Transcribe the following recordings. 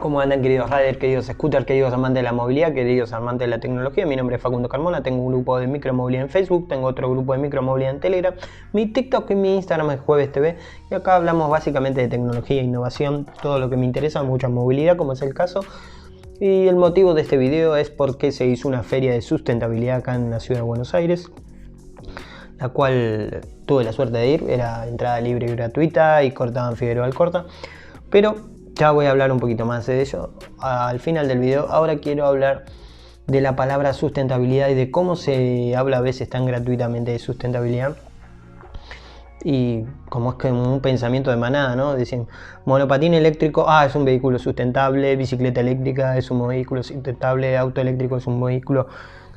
¿Cómo andan, queridos riders, queridos scooters, queridos amantes de la movilidad, queridos amantes de la tecnología? Mi nombre es Facundo Carmona, tengo un grupo de micromovilidad en Facebook, tengo otro grupo de micromovilidad en Telegram, mi TikTok y mi Instagram es Jueves TV, y acá hablamos básicamente de tecnología e innovación, todo lo que me interesa, mucha movilidad como es el caso. Y el motivo de este video es porque se hizo una feria de sustentabilidad acá en la ciudad de Buenos Aires, la cual tuve la suerte de ir, era entrada libre y gratuita y cortaban Figueroa Alcorta, pero ya voy a hablar un poquito más de ello al final del video. Ahora quiero hablar de la palabra sustentabilidad y de cómo se habla a veces tan gratuitamente de sustentabilidad. Y como es que un pensamiento de manada, ¿no? Dicen, monopatín eléctrico, es un vehículo sustentable, bicicleta eléctrica es un vehículo sustentable, auto eléctrico es un vehículo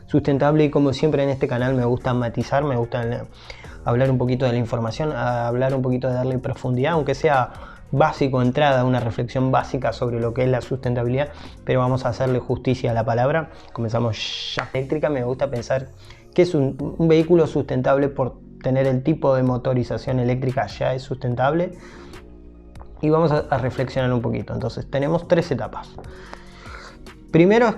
sustentable. Y como siempre en este canal me gusta matizar, me gusta hablar un poquito de la información, hablar un poquito de darle profundidad, aunque sea básico, entrada, una reflexión básica sobre lo que es la sustentabilidad, pero vamos a hacerle justicia a la palabra. Comenzamos ya. Eléctrica, me gusta pensar que es un vehículo sustentable por tener el tipo de motorización eléctrica, ya es sustentable. Y vamos a reflexionar un poquito. Entonces tenemos tres etapas. Primero es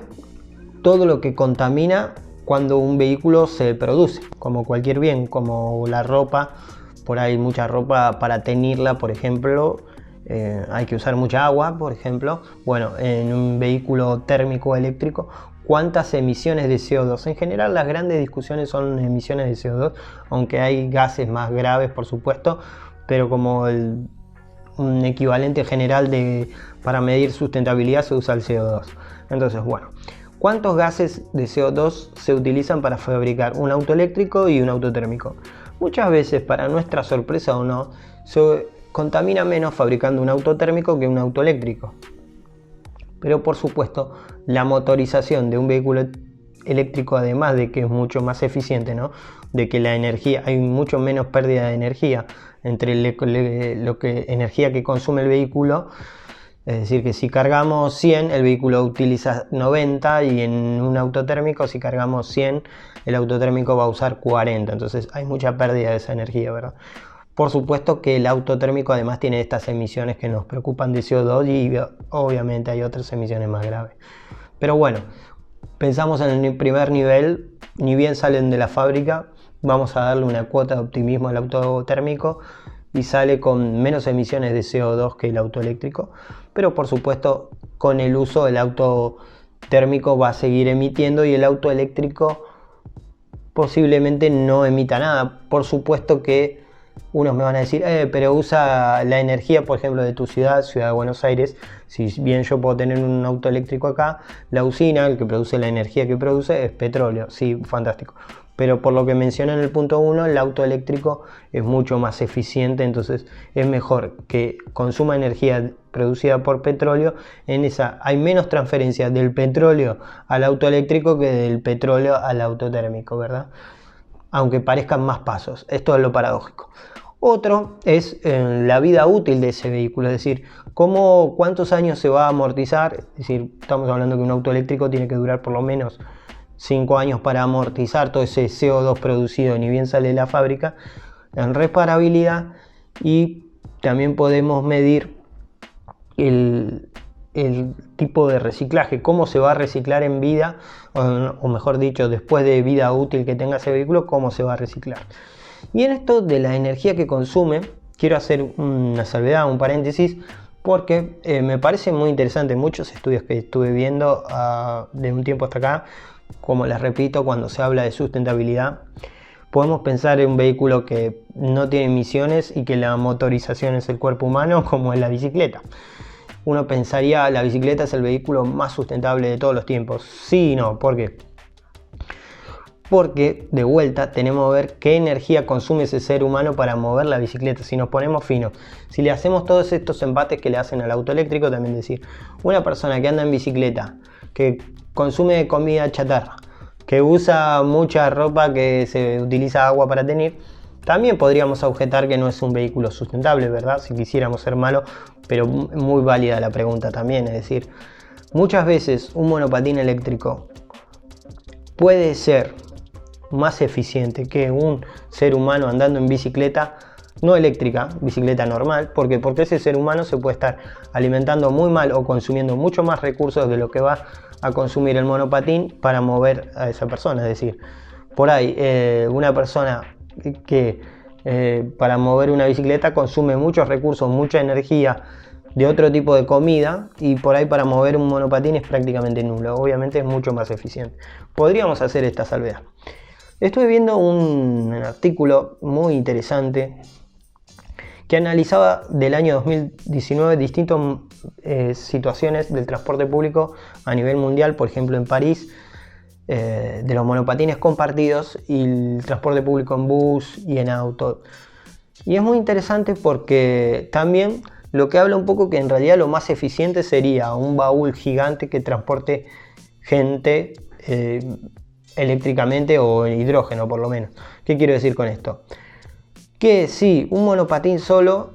todo lo que contamina cuando un vehículo se produce, como cualquier bien, como la ropa. Por ahí mucha ropa, para teñirla, por ejemplo, hay que usar mucha agua, por ejemplo. Bueno, en un vehículo térmico eléctrico, ¿cuántas emisiones de CO2? En general las grandes discusiones son emisiones de CO2, aunque hay gases más graves, por supuesto, pero como un equivalente general para medir sustentabilidad se usa el CO2. Entonces, bueno, ¿cuántos gases de CO2 se utilizan para fabricar un auto eléctrico y un auto térmico? Muchas veces, para nuestra sorpresa o no, se contamina menos fabricando un auto térmico que un auto eléctrico. Pero por supuesto, la motorización de un vehículo eléctrico, además de que es mucho más eficiente, ¿no? De que la energía, hay mucho menos pérdida de energía entre energía que consume el vehículo. Es decir, que si cargamos 100, el vehículo utiliza 90, y en un auto térmico, si cargamos 100, el auto térmico va a usar 40. Entonces hay mucha pérdida de esa energía, ¿verdad? Por supuesto que el auto térmico además tiene estas emisiones que nos preocupan de CO2, y obviamente hay otras emisiones más graves. Pero bueno, pensamos en el primer nivel, ni bien salen de la fábrica, vamos a darle una cuota de optimismo al auto térmico y sale con menos emisiones de CO2 que el auto eléctrico. Pero por supuesto, con el uso, el auto térmico va a seguir emitiendo y el auto eléctrico posiblemente no emita nada. Por supuesto que unos me van a decir, pero usa la energía, por ejemplo, de tu ciudad de Buenos Aires. Si bien yo puedo tener un auto eléctrico acá, la usina, el que produce la energía que produce, es petróleo. Sí, fantástico. Pero por lo que mencioné en el punto 1, el auto eléctrico es mucho más eficiente, entonces es mejor que consuma energía producida por petróleo. Hay menos transferencia del petróleo al auto eléctrico que del petróleo al auto térmico, ¿verdad? Aunque parezcan más pasos. Esto es lo paradójico. Otro es la vida útil de ese vehículo, es decir, cuántos años se va a amortizar. Es decir, estamos hablando que un auto eléctrico tiene que durar por lo menos 5 años para amortizar todo ese CO2 producido, ni bien sale de la fábrica, en reparabilidad. Y también podemos medir el tipo de reciclaje, cómo se va a reciclar en vida, o mejor dicho, después de vida útil que tenga ese vehículo, cómo se va a reciclar. Y en esto de la energía que consume, quiero hacer una salvedad, un paréntesis, porque me parece muy interesante. Muchos estudios que estuve viendo de un tiempo hasta acá, como les repito, cuando se habla de sustentabilidad, podemos pensar en un vehículo que no tiene emisiones y que la motorización es el cuerpo humano, como es la bicicleta. Uno pensaría, la bicicleta es el vehículo más sustentable de todos los tiempos. Sí y no, ¿por qué? Porque de vuelta tenemos que ver qué energía consume ese ser humano para mover la bicicleta. Si nos ponemos finos, si le hacemos todos estos empates que le hacen al auto eléctrico, también decir, una persona que anda en bicicleta, que consume comida chatarra, que usa mucha ropa, que se utiliza agua para teñir, también podríamos objetar que no es un vehículo sustentable, ¿verdad? Si quisiéramos ser malos, pero muy válida la pregunta también. Es decir, muchas veces un monopatín eléctrico puede ser más eficiente que un ser humano andando en bicicleta no eléctrica, bicicleta normal. ¿Por qué? Porque ese ser humano se puede estar alimentando muy mal o consumiendo mucho más recursos de lo que va a consumir el monopatín para mover a esa persona. Es decir, por ahí una persona que para mover una bicicleta consume muchos recursos, mucha energía de otro tipo de comida, y por ahí para mover un monopatín es prácticamente nulo. Obviamente es mucho más eficiente. Podríamos hacer esta salvedad. Estuve viendo un artículo muy interesante que analizaba del año 2019 distintas situaciones del transporte público a nivel mundial, por ejemplo en París, de los monopatines compartidos y el transporte público en bus y en auto. Y es muy interesante porque también lo que habla un poco que en realidad lo más eficiente sería un baúl gigante que transporte gente eléctricamente o en hidrógeno por lo menos. ¿Qué quiero decir con esto? Que si un monopatín solo,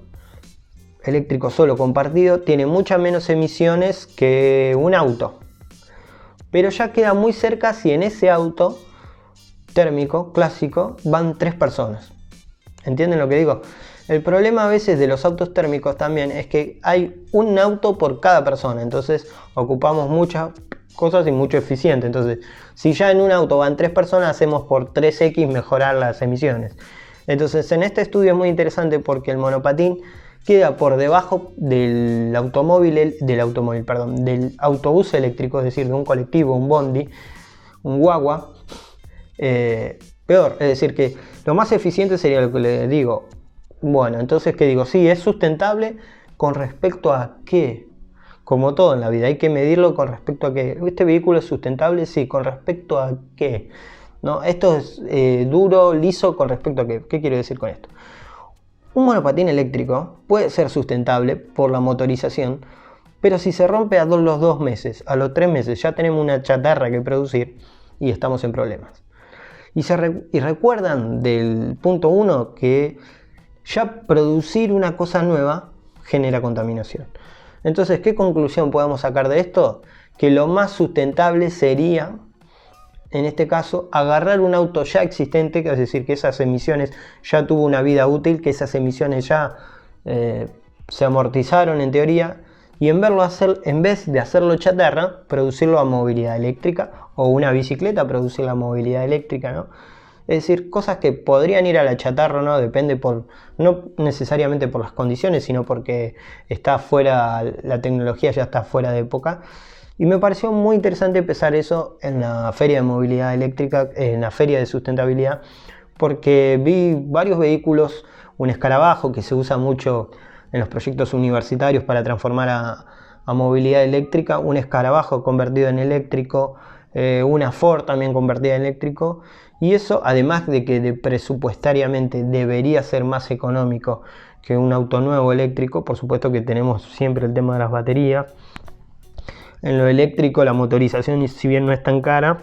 eléctrico solo compartido, tiene muchas menos emisiones que un auto. Pero ya queda muy cerca si en ese auto térmico clásico van 3 personas. ¿Entienden lo que digo? El problema a veces de los autos térmicos también es que hay un auto por cada persona, entonces ocupamos muchas cosas y mucho eficiente. Entonces, si ya en un auto van 3 personas, hacemos por 3x mejorar las emisiones. Entonces, en este estudio es muy interesante porque el monopatín queda por debajo del del autobús eléctrico, es decir, de un colectivo, un bondi, un guagua. Peor, es decir, que lo más eficiente sería lo que le digo. Bueno, entonces, ¿qué digo? Sí, es sustentable con respecto a qué. Como todo en la vida, hay que medirlo con respecto a qué. ¿Este vehículo es sustentable? Sí, ¿con respecto a qué? ¿No? Esto es duro, liso, ¿con respecto a qué? ¿Qué quiero decir con esto? Un monopatín eléctrico puede ser sustentable por la motorización, pero si se rompe a los 2 meses, a los 3 meses ya tenemos una chatarra que producir y estamos en problemas. Y recuerdan del punto 1 que ya producir una cosa nueva genera contaminación. Entonces, ¿qué conclusión podemos sacar de esto? Que lo más sustentable sería, en este caso, agarrar un auto ya existente, es decir, que esas emisiones ya tuvo una vida útil, que esas emisiones ya se amortizaron en teoría, y en vez de hacerlo chatarra, producirlo a movilidad eléctrica, o una bicicleta producirla a movilidad eléctrica, ¿no? Es decir, cosas que podrían ir a la chatarra, ¿no? Depende no necesariamente por las condiciones, sino porque está fuera, la tecnología ya está fuera de época. Y me pareció muy interesante empezar eso en la feria de movilidad eléctrica, en la feria de sustentabilidad, porque vi varios vehículos, un escarabajo que se usa mucho en los proyectos universitarios para transformar a movilidad eléctrica, un escarabajo convertido en eléctrico, una Ford también convertida en eléctrico, y eso, además de que presupuestariamente debería ser más económico que un auto nuevo eléctrico. Por supuesto que tenemos siempre el tema de las baterías. En lo eléctrico la motorización, si bien no es tan cara,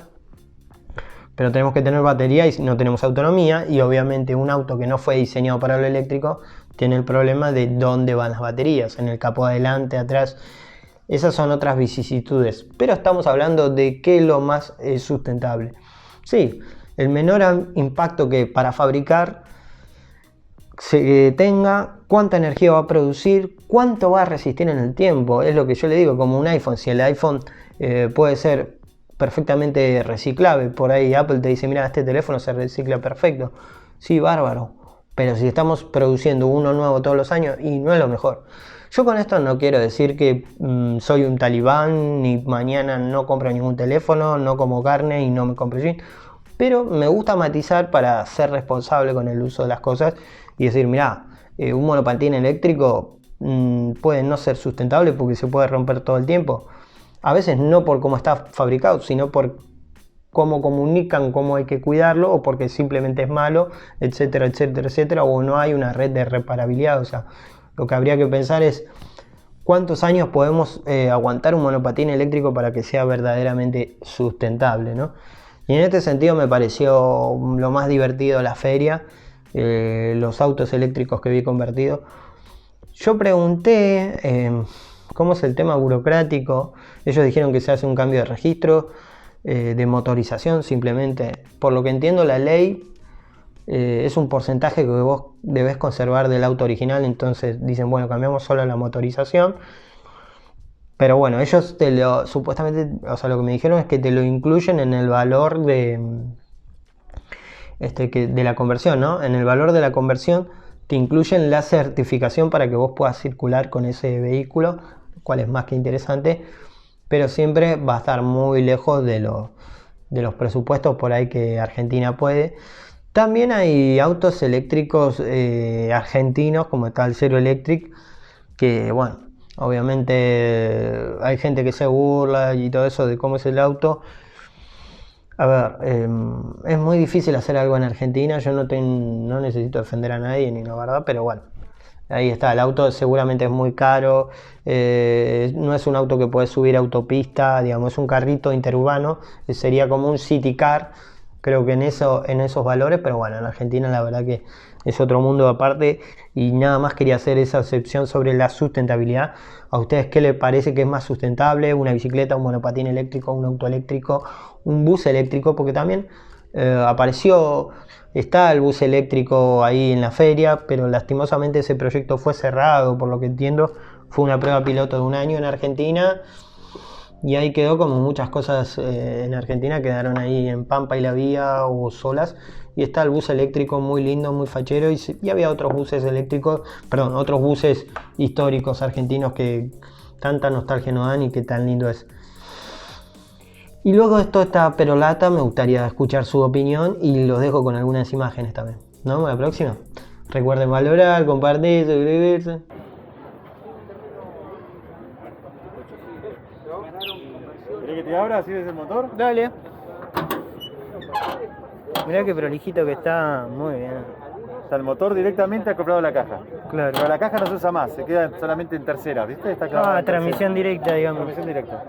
pero tenemos que tener batería y no tenemos autonomía, y obviamente un auto que no fue diseñado para lo eléctrico tiene el problema de dónde van las baterías, en el capó adelante, atrás. Esas son otras vicisitudes, pero estamos hablando de qué es lo más sustentable. Sí, el menor impacto que para fabricar se tenga, cuánta energía va a producir, cuánto va a resistir en el tiempo. Es lo que yo le digo, como un iPhone. Si el iPhone puede ser perfectamente reciclable, por ahí Apple te dice, mira, este teléfono se recicla perfecto. Sí, bárbaro, pero si estamos produciendo uno nuevo todos los años, y no es lo mejor. Yo con esto no quiero decir que soy un talibán, ni mañana no compro ningún teléfono, no como carne y no me compro jeans, pero me gusta matizar para ser responsable con el uso de las cosas y decir, mirá, un monopatín eléctrico puede no ser sustentable porque se puede romper todo el tiempo. A veces no por cómo está fabricado, sino por cómo comunican, cómo hay que cuidarlo, o porque simplemente es malo, etcétera, etcétera, etcétera, o no hay una red de reparabilidad. O sea, lo que habría que pensar es cuántos años podemos aguantar un monopatín eléctrico para que sea verdaderamente sustentable, ¿no? Y en este sentido me pareció lo más divertido la feria, los autos eléctricos que vi convertidos. Yo pregunté cómo es el tema burocrático. Ellos dijeron que se hace un cambio de registro, de motorización simplemente. Por lo que entiendo, la ley es un porcentaje que vos debés conservar del auto original, entonces dicen, bueno, cambiamos solo la motorización. Pero bueno, ellos supuestamente, o sea, lo que me dijeron es que te lo incluyen en el valor de la conversión, ¿no? En el valor de la conversión te incluyen la certificación para que vos puedas circular con ese vehículo, lo cual es más que interesante, pero siempre va a estar muy lejos de los presupuestos por ahí que Argentina puede. También hay autos eléctricos argentinos, como está el Zero Electric, que bueno, obviamente hay gente que se burla y todo eso de cómo es el auto. A ver, es muy difícil hacer algo en Argentina, yo no necesito defender a nadie ni la verdad, pero bueno, ahí está, el auto seguramente es muy caro, no es un auto que puedes subir a autopista, digamos, es un carrito interurbano, sería como un city car, creo que en esos valores, pero bueno, en Argentina la verdad que es otro mundo aparte y nada más quería hacer esa excepción sobre la sustentabilidad. ¿A ustedes qué les parece que es más sustentable? ¿Una bicicleta, un monopatín eléctrico, un auto eléctrico, un bus eléctrico? Porque también está el bus eléctrico ahí en la feria, pero lastimosamente ese proyecto fue cerrado, por lo que entiendo, fue una prueba piloto de 1 año en Argentina. Y ahí quedó, como muchas cosas en Argentina, quedaron ahí en Pampa y La Vía o solas. Y está el bus eléctrico muy lindo, muy fachero. Y había otros buses eléctricos, perdón, otros buses históricos argentinos que tanta nostalgia nos dan y que tan lindo es. Y luego de toda esta perolata, me gustaría escuchar su opinión y los dejo con algunas imágenes también. ¿Nos vemos la próxima? Recuerden valorar, compartir, suscribirse. ¿Querés que te abra así desde el motor? Dale. Mirá qué prolijito que está, muy bien. O sea, el motor directamente acoplado a la caja. Claro. Pero la caja no se usa más, se queda solamente en tercera, ¿viste? Está clavada en transmisión tercera. directa, digamos. Transmisión directa.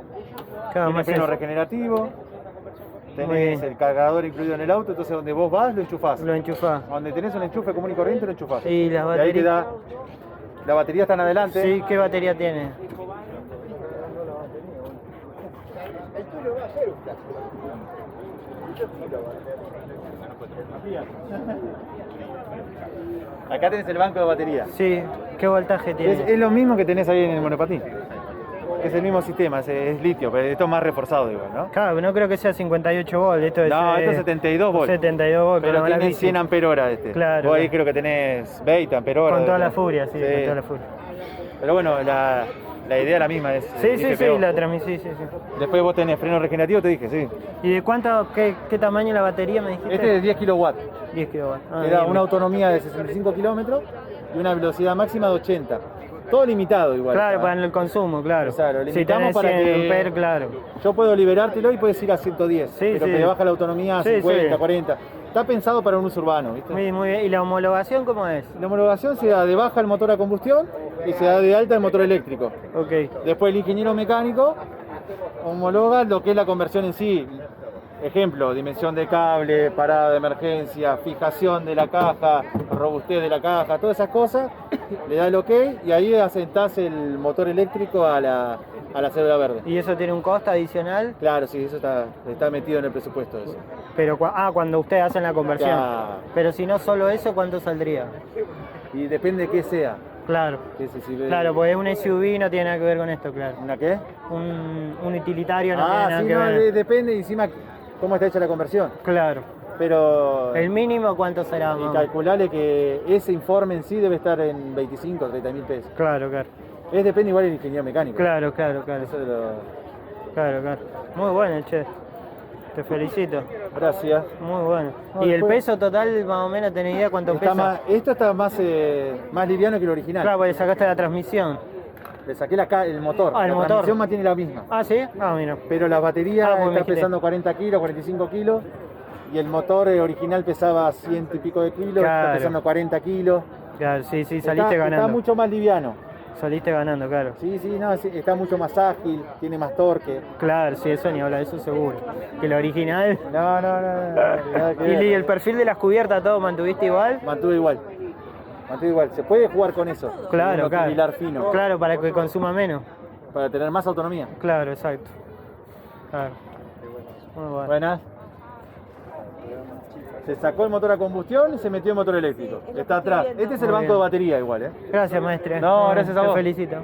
Claro, Tiene más freno eso. regenerativo, Muy tenés bien. el cargador incluido en el auto, entonces donde vos vas lo enchufás. Lo enchufás. Donde tenés un enchufe común y corriente lo enchufás. Y las Y ahí baterías. te da... La batería está en adelante. Sí, ¿qué batería tiene? Acá tenés el banco de batería. Sí, ¿qué voltaje tiene? Es lo mismo que tenés ahí en el monopatín. Es el mismo sistema, es litio, pero esto es más reforzado igual, ¿no? Claro, no creo que sea 58 volts, esto es... No, esto es 72 volts. 72 volts, Pero me la tiene bici. 100 amperihoras este. Claro, Vos ahí claro. creo que tenés 20 amperihoras. Con toda debe la tener. furia, sí, con toda la furia. Pero bueno, la idea es la misma. Es Sí, sí, sí, IGPO. la transmisión, sí, sí. Después vos tenés freno regenerativo, te dije, sí. ¿Y de qué tamaño la batería me dijiste? Este es 10 kilowatts. 10 kilowatts. Ah, Te da bien, una bien. autonomía de 65 kilómetros y una velocidad máxima de 80. Todo limitado igual. Claro, ¿ah? para el consumo, claro. Claro, Si limitamos tenés para 100 que- amperes, claro. Yo puedo liberártelo y puedes ir a 110, Sí, pero sí. te baja la autonomía a Sí, 50, sí. 40. Está pensado para un uso urbano, ¿viste? Muy bien. ¿Y la homologación cómo es? La homologación se da de baja el motor a combustión y se da de alta el motor eléctrico. Ok. Después el ingeniero mecánico homologa lo que es la conversión en sí. Ejemplo, dimensión de cable, parada de emergencia, fijación de la caja, robustez de la caja, todas esas cosas, le da el ok y ahí asentás el motor eléctrico a la cédula verde. ¿Y eso tiene un costo adicional? Claro, sí, eso está metido en el presupuesto. Eso. Pero cuando ustedes hacen la conversión. Claro. Pero si no solo eso, ¿cuánto saldría? Y depende de qué sea. Claro. Claro, Pues un SUV no tiene nada que ver con esto, claro. ¿Una qué? Un utilitario no tiene nada sí, que no, ver. depende y encima cómo está hecha la conversión. Claro. Pero ¿El mínimo cuánto será? y más? calcularle que ese informe en sí debe estar en 25 o 30 mil pesos. Claro, claro. Depende igual del ingeniero mecánico. Claro. Eso Claro. Muy bueno, che. Te felicito. Gracias. Muy bueno. No, ¿Y el después- peso total, más o menos, tenés idea cuánto pesa? Esto está más liviano que el original. Claro, porque sacaste la transmisión. Le saqué el motor. Ah, el la motor. transmisión mantiene la misma. Ah, ¿sí? Ah, mira. Pero la batería pues me está dijiste. pesando 40 kilos, 45 kilos. Y el motor original pesaba 100 y pico de kilos, Claro. está pesando 40 kilos. Claro, sí, saliste Está ganando. mucho más liviano. Saliste ganando, claro. Sí, no, sí, está mucho más ágil, tiene más torque. Claro, sí, eso ni habla, eso seguro. Que el original. No, nada que ver. ¿Y el perfil de las cubiertas todo mantuviste igual? Mantuve igual. Se puede jugar con eso. Claro, Con claro. hilar fino. Claro, para que consuma menos. Para tener más autonomía. Claro, exacto. Claro. Muy bueno. Buenas. Se sacó el motor a combustión y se metió el motor eléctrico. Sí, es lo Está que estoy atrás. viendo. Este es el Muy banco bien. de batería igual, ¿eh? Gracias, maestre. No, gracias a Te vos. felicito.